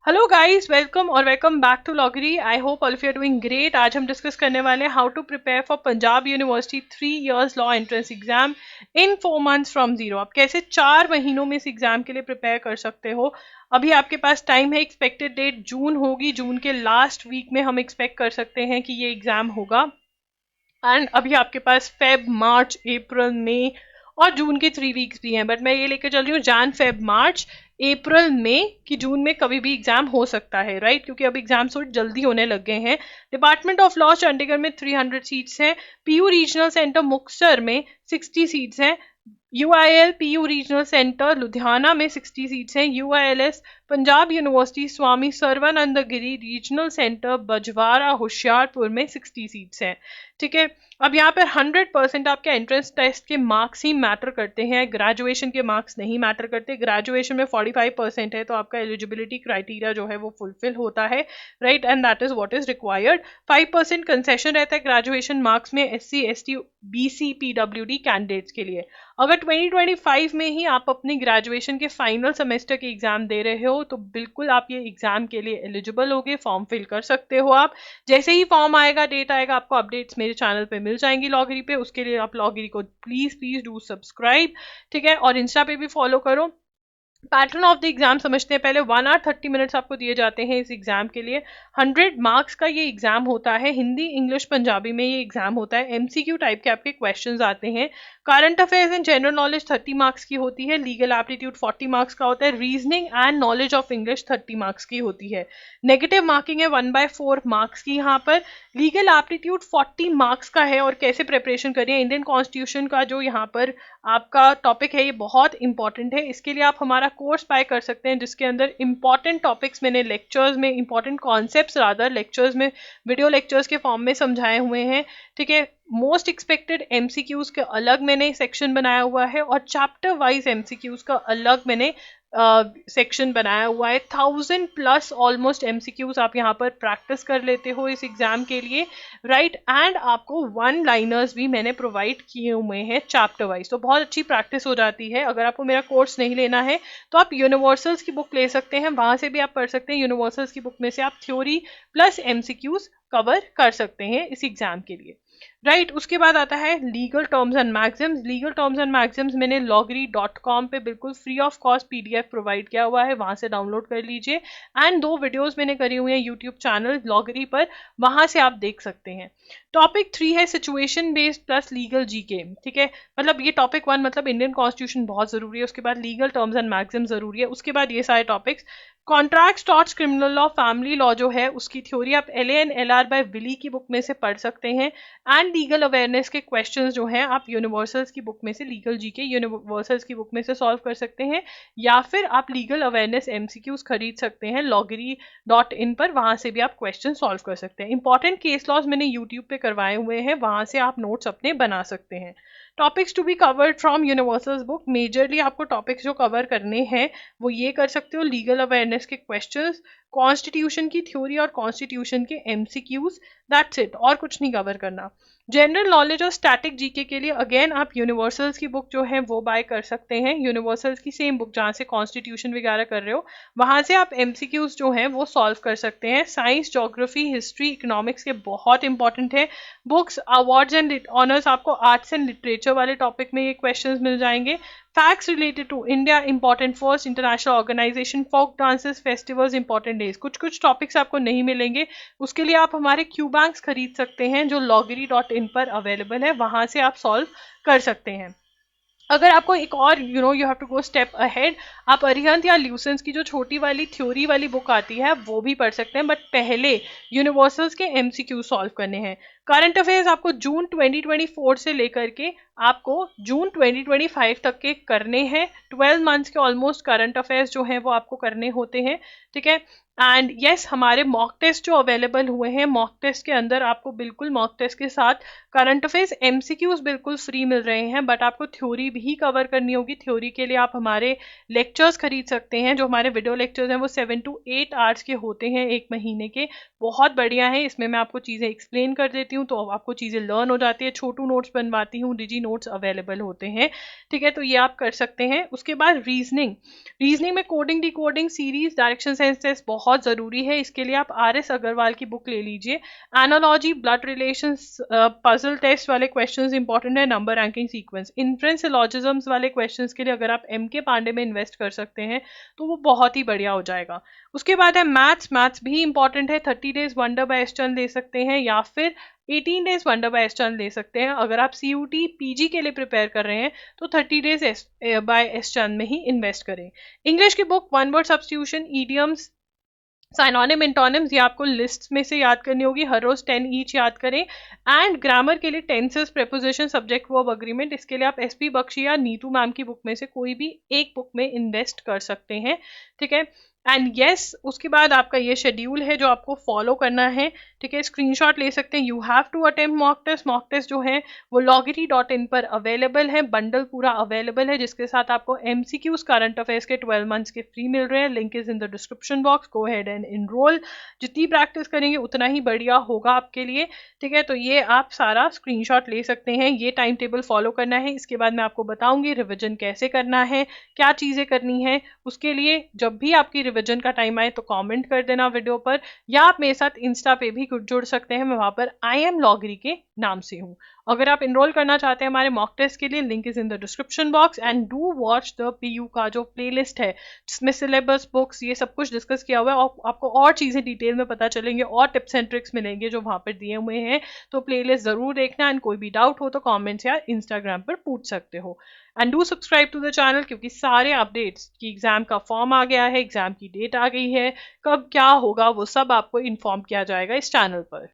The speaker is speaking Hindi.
हेलो गाइस, वेलकम और वेलकम बैक टू लॉगरी। I hope all of you are doing great. आज हम डिस्कस करने वाले हैं how to prepare for Punjab university 3 years law entrance exam in 4 months from zero. आप कैसे 4 महीनों में इस एग्जाम के लिए प्रिपेयर कर सकते हो। अभी आपके पास टाइम है, एक्सपेक्टेड डेट जून होगी, जून के लास्ट वीक में हम एक्सपेक्ट कर सकते हैं कि ये एग्जाम होगा। एंड अभी आपके पास फेब, मार्च, अप्रैल, मई और जून के 3 वीक्स भी हैं, बट मैं ये लेकर चल रही हूँ जान, फेब, मार्च, अप्रैल, मई कि जून में कभी भी एग्जाम हो सकता है, राइट? क्योंकि अब एग्जाम थोड़ी जल्दी होने लग गए हैं। डिपार्टमेंट ऑफ लॉ चंडीगढ़ में 300 सीट्स हैं। पीयू रीजनल सेंटर मुक्तसर में 60 सीट्स हैं। UIL PU regional centre Ludhiana में 60 सीट्स हैं। UILS Punjab university Swami Sarvanand Giri regional centre Bajwara Hoshiarpur में 60 सीट्स हैं। ठीक है, अब यहाँ पर 100% आपके एंट्रेंस टेस्ट के मार्क्स ही मैटर करते हैं, ग्रेजुएशन के मार्क्स नहीं मैटर करते। ग्रेजुएशन में 45% है तो आपका एलिजिबिलिटी क्राइटेरिया जो है वो फुलफिल होता है, right? And that is what is required. 5% concession रहता है ग्रेजुएशन मार्क्स में SC ST BC PWD candidates के लिए। अगर 2025 में ही आप अपनी ग्रेजुएशन के फाइनल सेमेस्टर के एग्जाम दे रहे हो तो बिल्कुल आप ये एग्जाम के लिए एलिजिबल होगे, फॉर्म फिल कर सकते हो आप। जैसे ही फॉर्म आएगा, डेट आएगा, आपको अपडेट्स मेरे चैनल पे मिल जाएंगी लॉगरी पे। उसके लिए आप लॉगरी को प्लीज डू सब्सक्राइब, ठीक है? और इंस्टा पे भी फॉलो करो। पैटर्न ऑफ द एग्जाम समझते हैं पहले। 1 आवर 30 मिनट्स आपको दिए जाते हैं इस एग्जाम के लिए। 100 मार्क्स का ये एग्जाम होता है। हिंदी, इंग्लिश, पंजाबी में ये एग्जाम होता है। MCQ टाइप के आपके क्वेश्चंस आते हैं। Current affairs and general knowledge 30 marks की होती है। लीगल एप्टीट्यूड 40 मार्क्स का होता है। Reasoning and knowledge of English 30 marks की होती है। नेगेटिव मार्किंग है 1/4 मार्क्स की यहाँ पर। लीगल एप्टीट्यूड 40 मार्क्स का है। और कैसे प्रिपरेशन करिए, इंडियन कॉन्स्टिट्यूशन का जो यहाँ पर आपका टॉपिक है ये बहुत इंपॉर्टेंट है। इसके लिए आप हमारा कोर्स बाय कर सकते हैं जिसके अंदर इंपॉर्टेंट टॉपिक्स मैंने लेक्चर्स में, इंपॉर्टेंट कॉन्सेप्ट्स रादर लेक्चर्स में, वीडियो लेक्चर्स के फॉर्म में समझाए हुए हैं। ठीक है, मोस्ट एक्सपेक्टेड MCQs के अलग मैंने सेक्शन बनाया हुआ है और चैप्टर वाइज MCQs का अलग मैंने सेक्शन बनाया हुआ है। 1000+ ऑलमोस्ट MCQs आप यहाँ पर प्रैक्टिस कर लेते हो इस एग्जाम के लिए, राइट? एंड आपको 1 लाइनर्स भी मैंने प्रोवाइड किए हुए हैं चैप्टर वाइज, तो बहुत अच्छी प्रैक्टिस हो जाती है। अगर आपको मेरा कोर्स नहीं लेना है तो आप यूनिवर्सल्स की बुक ले सकते हैं, वहां से भी आप पढ़ सकते हैं। यूनिवर्सल्स की बुक में से आप थ्योरी प्लस MCQs कवर कर सकते हैं इस एग्जाम के लिए, राइट? उसके बाद आता है legal terms and Maxim's. Legal terms and Maxim's मैंने loggery.com पे बिल्कुल free of cost PDF provide किया हुआ है, वहां से डाउनलोड कर लीजिए। एंड 2 वीडियोस मैंने करी हुई हैं यूट्यूब चैनल लॉगरी पर, वहां से आप देख सकते हैं। टॉपिक 3 है situation based plus legal GK। ठीक है, मतलब ये टॉपिक 1 मतलब इंडियन कॉन्स्टिट्यूशन बहुत जरूरी है, उसके बाद लीगल टर्म्स एंड मैक्सिम्स जरूरी है, उसके बाद ये सारे topics. Contracts, torts, criminal law, family law जो है उसकी थ्योरी आप LA and LR by Wiley की बुक में से पढ़ सकते हैं। एंड लीगल अवेयरनेस के क्वेश्चंस जो हैं आप यूनिवर्सल्स की बुक में से, लीगल GK यूनिवर्सल्स की बुक में से सॉल्व कर सकते हैं, या फिर आप लीगल अवेयरनेस MCQs खरीद सकते हैं loggery.in पर, वहां से भी आप क्वेश्चन सॉल्व कर सकते हैं। इंपॉर्टेंट केस लॉज मैंने यूट्यूब पे करवाए हुए हैं, वहां से आप नोट्स अपने बना सकते हैं। Topics to be covered from Universal's book, majorly आपको टॉपिक्स जो कवर करने हैं वो ये कर सकते हो: लीगल अवेयरनेस के क्वेश्चंस, कॉन्स्टिट्यूशन की थ्योरी और कॉन्स्टिट्यूशन के MCQs, दैट्स इट, और कुछ नहीं कवर करना। जनरल नॉलेज और स्टैटिक GK के लिए अगेन आप यूनिवर्सल्स की बुक जो है वो बाय कर सकते हैं। यूनिवर्सल्स की सेम बुक जहाँ से कॉन्स्टिट्यूशन वगैरह कर रहे हो, वहां से आप MCQs जो हैं वो सॉल्व कर सकते हैं। साइंस, ज्योग्राफी, हिस्ट्री, इकोनॉमिक्स के बहुत इंपॉर्टेंट है बुक्स। अवार्ड्स एंड ऑनर्स आपको आर्ट्स एंड लिटरेचर वाले टॉपिक में ये क्वेश्चंस मिल जाएंगे। Facts related to India important, first international organisation, folk dances, festivals, important days. कुछ टॉपिक्स आपको नहीं मिलेंगे, उसके लिए आप हमारे क्यूबैंक्स खरीद सकते हैं जो loggery.in पर अवेलेबल है, वहां से आप सॉल्व कर सकते हैं। अगर आपको एक और you have to go step ahead, आप अरिहंत या ल्यूसेंस की जो छोटी वाली थ्योरी वाली बुक आती है वो भी पढ़ सकते हैं, बट पहले यूनिवर्सल्स के MCQ सॉल्व करने हैं। करंट अफेयर्स आपको जून 2024 से लेकर के आपको जून 2025 तक के करने हैं। 12 मंथ्स के ऑलमोस्ट करंट अफेयर्स जो हैं वो आपको करने होते हैं, ठीक है? एंड यस, हमारे मॉक टेस्ट जो अवेलेबल हुए हैं, मॉक टेस्ट के अंदर आपको बिल्कुल मॉक टेस्ट के साथ करंट अफेयर्स MCQs बिल्कुल फ्री मिल रहे हैं, बट आपको थ्योरी भी कवर करनी होगी। थ्योरी के लिए आप हमारे लेक्चर्स खरीद सकते हैं, जो हमारे वीडियो लेक्चर्स हैं वो 7 to 8 आवर्स के होते हैं, 1 महीने के, बहुत बढ़िया है। इसमें मैं आपको चीज़ें एक्सप्लेन कर देती हूँ, करती हूँ तो आपको चीज़ें लर्न हो जाती है, छोटू नोट्स बनवाती हूँ, डिजी नोट्स अवेलेबल होते हैं, ठीक है, तो ये आप कर सकते हैं। उसके बाद रीजनिंग में coding decoding series direction sense test बहुत ज़रूरी है, इसके लिए आप RS अग्रवाल की बुक ले लीजिए। Analogy, blood relations, puzzle test वाले क्वेश्चंस इंपॉर्टेंट है, number ranking sequence, inference syllogisms वाले क्वेश्चंस के लिए अगर आप MK पांडे में इन्वेस्ट कर सकते हैं तो वो बहुत ही बढ़िया हो जाएगा। उसके बाद है मैथ्स भी इंपॉर्टेंट है, 30 डेज वंडर बाय एस चंद ले सकते हैं या फिर 18 डेज वंडर बाय एस चंद ले सकते हैं। अगर आप CUT PG के लिए प्रिपेयर कर रहे हैं तो 30 डेज बाय एस चंद में ही इन्वेस्ट करें। इंग्लिश की book one word substitution, idioms, synonym antonyms, ये आपको लिस्ट में से याद करनी होगी, हर रोज 10 ईच याद करें। एंड ग्रामर के लिए tenses, preposition, subject verb agreement, इसके लिए आप SP बख्शी या नीतू मैम की बुक में से कोई भी एक बुक में इन्वेस्ट कर सकते हैं, ठीक है। एंड यस, उसके बाद आपका ये शेड्यूल है जो आपको फॉलो करना है, ठीक है, स्क्रीनशॉट ले सकते हैं। You have to attempt mock test जो है वो loggery.in पर अवेलेबल है, बंडल पूरा अवेलेबल है जिसके साथ आपको MCQs करंट अफेयर्स के 12 मंथ्स के फ्री मिल रहे हैं। Link is in the description box, go ahead and enrol. जितनी प्रैक्टिस करेंगे उतना ही बढ़िया होगा आपके लिए, ठीक है, तो ये आप सारा स्क्रीनशॉट ले सकते हैं। ये टाइम टेबल फॉलो करना है। इसके बाद मैं आपको बताऊंगी रिविजन कैसे करना है, क्या चीजें करनी है। उसके लिए जब भी आपकी रिविजन का टाइम आए तो कमेंट कर देना वीडियो पर, या आप मेरे साथ इंस्टा पे भी जुड़ सकते हैं, मैं वहां पर IM लॉगरी के नाम से हूँ। अगर आप इनरोल करना चाहते हैं हमारे मॉक टेस्ट के लिए, link is in the description box. And do watch the PU का जो प्लेलिस्ट है जिसमें सिलेबस, बुक्स, ये सब कुछ डिस्कस किया हुआ है और आपको और चीजें डिटेल में पता चलेंगे और टिप्स एंड ट्रिक्स मिलेंगे जो वहां पर दिए हुए हैं, तो प्लेलिस्ट जरूर देखना। एंड कोई भी डाउट हो तो कॉमेंट्स या इंस्टाग्राम पर पूछ सकते हो। And do subscribe to the channel क्योंकि सारे अपडेट्स की एग्जाम का फॉर्म आ गया है, एग्जाम की डेट आ गई है, कब क्या होगा वो सब आपको इन्फॉर्म किया जाएगा इस चैनल पर।